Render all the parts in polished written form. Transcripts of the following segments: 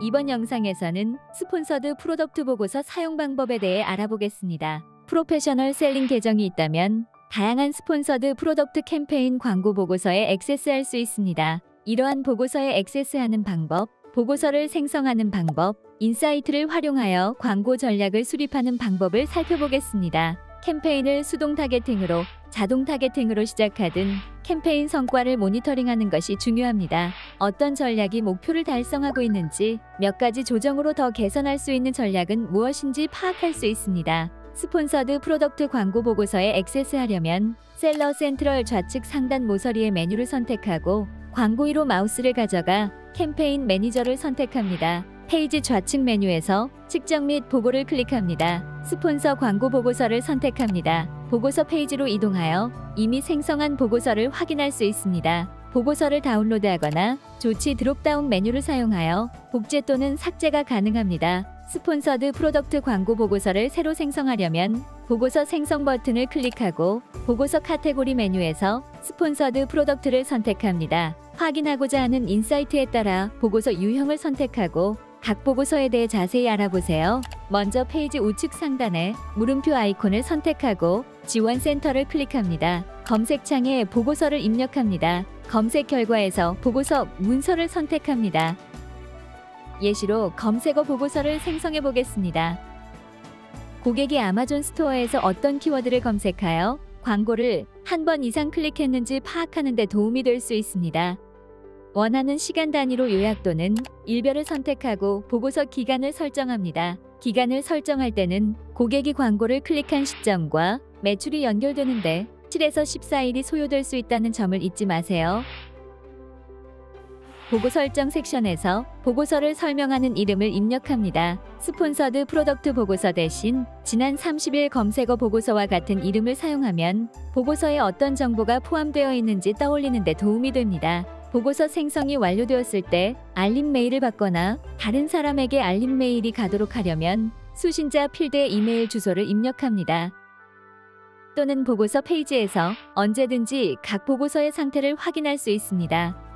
이번 영상에서는 스폰서드 프로덕트 보고서 사용 방법에 대해 알아보겠습니다. 프로페셔널 셀링 계정이 있다면 다양한 스폰서드 프로덕트 캠페인 광고 보고서에 액세스할 수 있습니다. 이러한 보고서에 액세스하는 방법, 보고서를 생성하는 방법, 인사이트를 활용하여 광고 전략을 수립하는 방법을 살펴보겠습니다. 캠페인을 수동 타겟팅으로, 자동 타겟팅으로 시작하든 캠페인 성과를 모니터링하는 것이 중요합니다. 어떤 전략이 목표를 달성하고 있는지, 몇 가지 조정으로 더 개선할 수 있는 전략은 무엇인지 파악할 수 있습니다. 스폰서드 프로덕트 광고 보고서에 액세스하려면 셀러 센트럴 좌측 상단 모서리의 메뉴를 선택하고 광고 위로 마우스를 가져가 캠페인 매니저를 선택합니다. 페이지 좌측 메뉴에서 측정 및 보고를 클릭합니다. 스폰서 광고 보고서를 선택합니다. 보고서 페이지로 이동하여 이미 생성한 보고서를 확인할 수 있습니다. 보고서를 다운로드하거나 조치 드롭다운 메뉴를 사용하여 복제 또는 삭제가 가능합니다. 스폰서드 프로덕트 광고 보고서를 새로 생성하려면 보고서 생성 버튼을 클릭하고 보고서 카테고리 메뉴에서 스폰서드 프로덕트를 선택합니다. 확인하고자 하는 인사이트에 따라 보고서 유형을 선택하고 각 보고서에 대해 자세히 알아보세요. 먼저 페이지 우측 상단에 물음표 아이콘을 선택하고 지원 센터를 클릭합니다. 검색창에 보고서를 입력합니다. 검색 결과에서 보고서 문서를 선택합니다. 예시로 검색어 보고서를 생성해 보겠습니다. 고객이 아마존 스토어에서 어떤 키워드를 검색하여 광고를 한 번 이상 클릭했는지 파악하는 데 도움이 될 수 있습니다. 원하는 시간 단위로 요약 또는 일별을 선택하고 보고서 기간을 설정합니다. 기간을 설정할 때는 고객이 광고를 클릭한 시점과 매출이 연결되는데 7에서 14일이 소요될 수 있다는 점을 잊지 마세요. 보고 설정 섹션에서 보고서를 설명하는 이름을 입력합니다. 스폰서드 프로덕트 보고서 대신 지난 30일 검색어 보고서와 같은 이름을 사용하면 보고서에 어떤 정보가 포함되어 있는지 떠올리는 데 도움이 됩니다. 보고서 생성이 완료되었을 때 알림 메일을 받거나 다른 사람에게 알림 메일이 가도록 하려면 수신자 필드에 이메일 주소를 입력합니다. 또는 보고서 페이지에서 언제든지 각 보고서의 상태를 확인할 수 있습니다.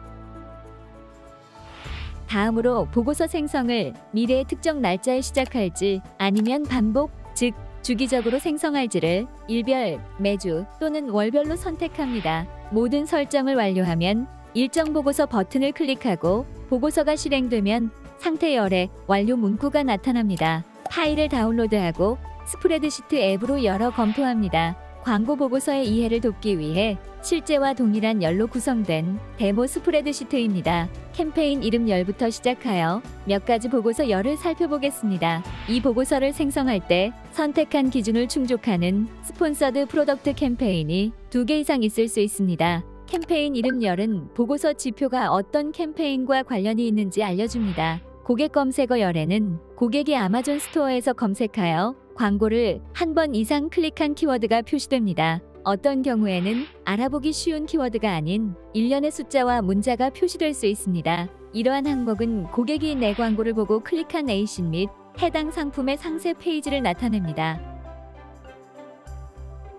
다음으로 보고서 생성을 미래의 특정 날짜에 시작할지 아니면 반복, 즉 주기적으로 생성할지를 일별, 매주 또는 월별로 선택합니다. 모든 설정을 완료하면 일정 보고서 버튼을 클릭하고 보고서가 실행되면 상태 열애 완료 문구가 나타납니다. 파일을 다운로드하고 스프레드시트 앱으로 열어 검토합니다. 광고 보고서의 이해를 돕기 위해 실제와 동일한 열로 구성된 데모 스프레드시트입니다. 캠페인 이름 열부터 시작하여 몇 가지 보고서 열을 살펴보겠습니다. 이 보고서를 생성할 때 선택한 기준을 충족하는 스폰서드 프로덕트 캠페인이 2개 이상 있을 수 있습니다. 캠페인 이름 열은 보고서 지표가 어떤 캠페인과 관련이 있는지 알려줍니다. 고객 검색어 열에는 고객이 아마존 스토어에서 검색하여 광고를 한 번 이상 클릭한 키워드가 표시됩니다. 어떤 경우에는 알아보기 쉬운 키워드가 아닌 일련의 숫자와 문자가 표시될 수 있습니다. 이러한 항목은 고객이 내 광고를 보고 클릭한 에이신 및 해당 상품의 상세 페이지를 나타냅니다.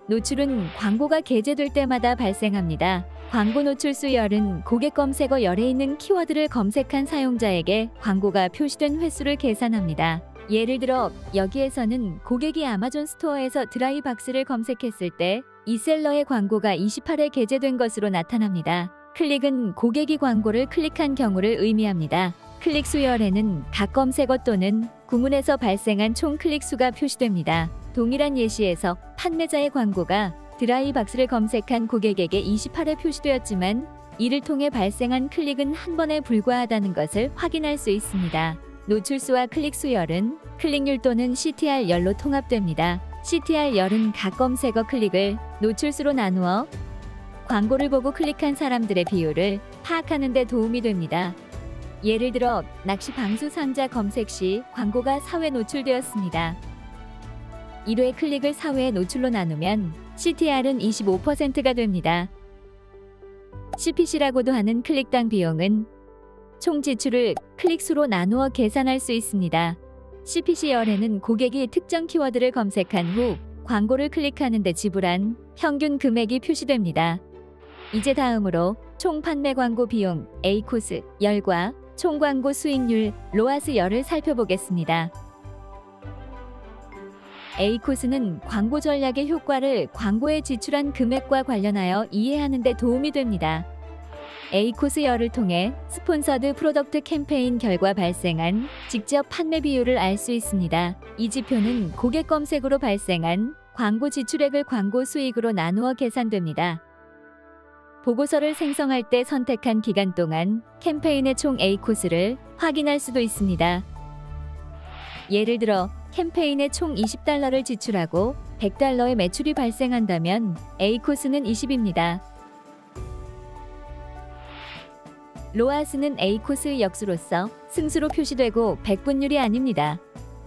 노출은 광고가 게재될 때마다 발생합니다. 광고 노출수 열은 고객 검색어 열에 있는 키워드를 검색한 사용자에게 광고가 표시된 횟수를 계산합니다. 예를 들어 여기에서는 고객이 아마존 스토어에서 드라이박스를 검색했을 때 이 셀러의 광고가 28회 게재된 것으로 나타납니다. 클릭은 고객이 광고를 클릭한 경우를 의미합니다. 클릭 수열에는 각 검색어 또는 구문에서 발생한 총 클릭 수가 표시됩니다. 동일한 예시에서 판매자의 광고가 드라이박스를 검색한 고객에게 28회 표시되었지만 이를 통해 발생한 클릭은 한 번에 불과하다는 것을 확인할 수 있습니다. 노출수와 클릭 수열은 클릭률 또는 CTR 열로 통합됩니다. CTR 열은 각 검색어 클릭을 노출수로 나누어 광고를 보고 클릭한 사람들의 비율을 파악하는 데 도움이 됩니다. 예를 들어 낚시 방수 상자 검색 시 광고가 4회 노출되었습니다. 1회 클릭을 4회 노출로 나누면 CTR은 25%가 됩니다. CPC라고도 하는 클릭당 비용은 총 지출을 클릭수로 나누어 계산할 수 있습니다. CPC 열에는 고객이 특정 키워드를 검색한 후 광고를 클릭하는 데 지불한 평균 금액이 표시됩니다. 이제 다음으로 총 판매 광고 비용 A코스 열과 총 광고 수익률, 로아스열을 살펴보겠습니다. 에이코스는 광고 전략의 효과를 광고에 지출한 금액과 관련하여 이해하는 데 도움이 됩니다. 에이코스열을 통해 스폰서드 프로덕트 캠페인 결과 발생한 직접 판매 비율을 알 수 있습니다. 이 지표는 고객 검색으로 발생한 광고 지출액을 광고 수익으로 나누어 계산됩니다. 보고서를 생성할 때 선택한 기간 동안 캠페인의 총 A코스를 확인할 수도 있습니다. 예를 들어 캠페인에 총 $20를 지출하고 $100의 매출이 발생한다면 A코스는 20입니다. 로아스는 A코스의 역수로서 승수로 표시되고 백분율이 아닙니다.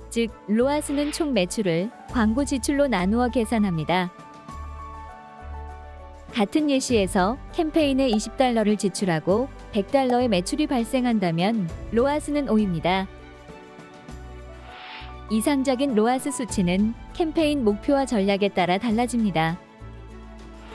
즉, 로아스는 총 매출을 광고 지출로 나누어 계산합니다. 같은 예시에서 캠페인에 $20를 지출하고 $100의 매출이 발생한다면 로아스는 5입니다. 이상적인 로아스 수치는 캠페인 목표와 전략에 따라 달라집니다.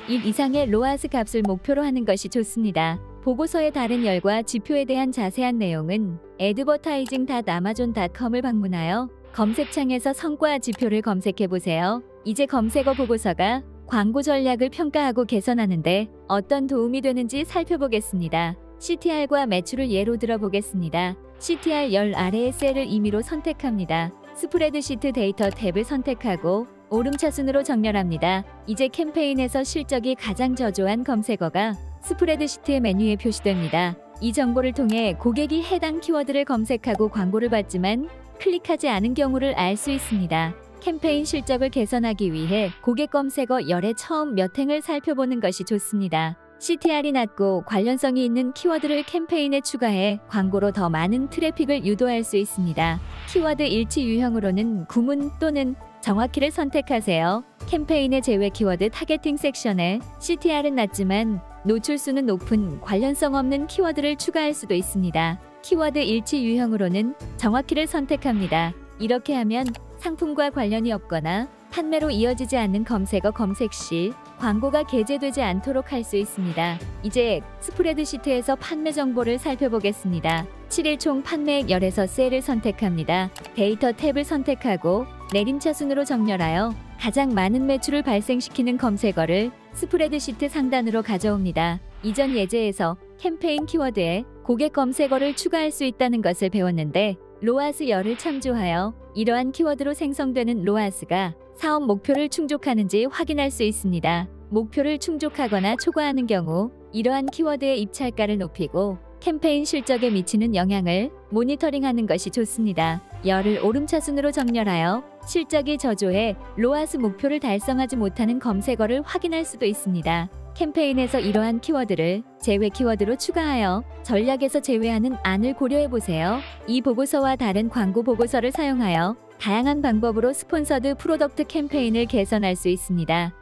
1 이상의 로아스 값을 목표로 하는 것이 좋습니다. 보고서의 다른 열과 지표에 대한 자세한 내용은 advertising.amazon.com을 방문하여 검색창에서 성과 지표를 검색해보세요. 이제 검색어 보고서가 광고 전략을 평가하고 개선하는데 어떤 도움이 되는지 살펴보겠습니다. CTR과 매출을 예로 들어보겠습니다. CTR 열 아래의 셀을 임의로 선택합니다. 스프레드시트 데이터 탭을 선택하고 오름차순으로 정렬합니다. 이제 캠페인에서 실적이 가장 저조한 검색어가 스프레드시트의 메뉴에 표시됩니다. 이 정보를 통해 고객이 해당 키워드를 검색하고 광고를 받지만 클릭하지 않은 경우를 알 수 있습니다. 캠페인 실적을 개선하기 위해 고객 검색어 열의 처음 몇 행을 살펴보는 것이 좋습니다. CTR이 낮고 관련성이 있는 키워드를 캠페인에 추가해 광고로 더 많은 트래픽을 유도할 수 있습니다. 키워드 일치 유형으로는 구문 또는 정확히를 선택하세요. 캠페인의 제외 키워드 타겟팅 섹션에 CTR은 낮지만 노출수는 높은 관련성 없는 키워드를 추가할 수도 있습니다. 키워드 일치 유형으로는 정확히를 선택합니다. 이렇게 하면 상품과 관련이 없거나 판매로 이어지지 않는 검색어 검색 시 광고가 게재되지 않도록 할 수 있습니다. 이제 스프레드시트에서 판매 정보를 살펴보겠습니다. 7일 총 판매액 열에서 셀을 선택합니다. 데이터 탭을 선택하고 내림차순으로 정렬하여 가장 많은 매출을 발생시키는 검색어를 스프레드시트 상단으로 가져옵니다. 이전 예제에서 캠페인 키워드에 고객 검색어를 추가할 수 있다는 것을 배웠는데 로아스 열을 참조하여 이러한 키워드로 생성되는 로아스가 사업 목표를 충족하는지 확인할 수 있습니다. 목표를 충족하거나 초과하는 경우 이러한 키워드의 입찰가를 높이고 캠페인 실적에 미치는 영향을 모니터링하는 것이 좋습니다. 열을 오름차순으로 정렬하여 실적이 저조해 로아스 목표를 달성하지 못하는 검색어를 확인할 수도 있습니다. 캠페인에서 이러한 키워드를 제외 키워드로 추가하여 전략에서 제외하는 안을 고려해보세요. 이 보고서와 다른 광고 보고서를 사용하여 다양한 방법으로 스폰서드 프로덕트 캠페인을 개선할 수 있습니다.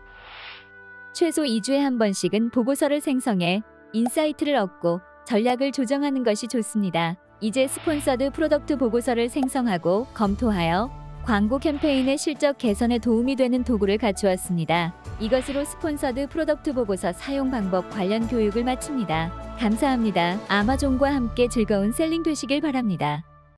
최소 2주에 한 번씩은 보고서를 생성해 인사이트를 얻고 전략을 조정하는 것이 좋습니다. 이제 스폰서드 프로덕트 보고서를 생성하고 검토하여 광고 캠페인의 실적 개선에 도움이 되는 도구를 갖추었습니다. 이것으로 스폰서드 프로덕트 보고서 사용 방법 관련 교육을 마칩니다. 감사합니다. 아마존과 함께 즐거운 셀링 되시길 바랍니다.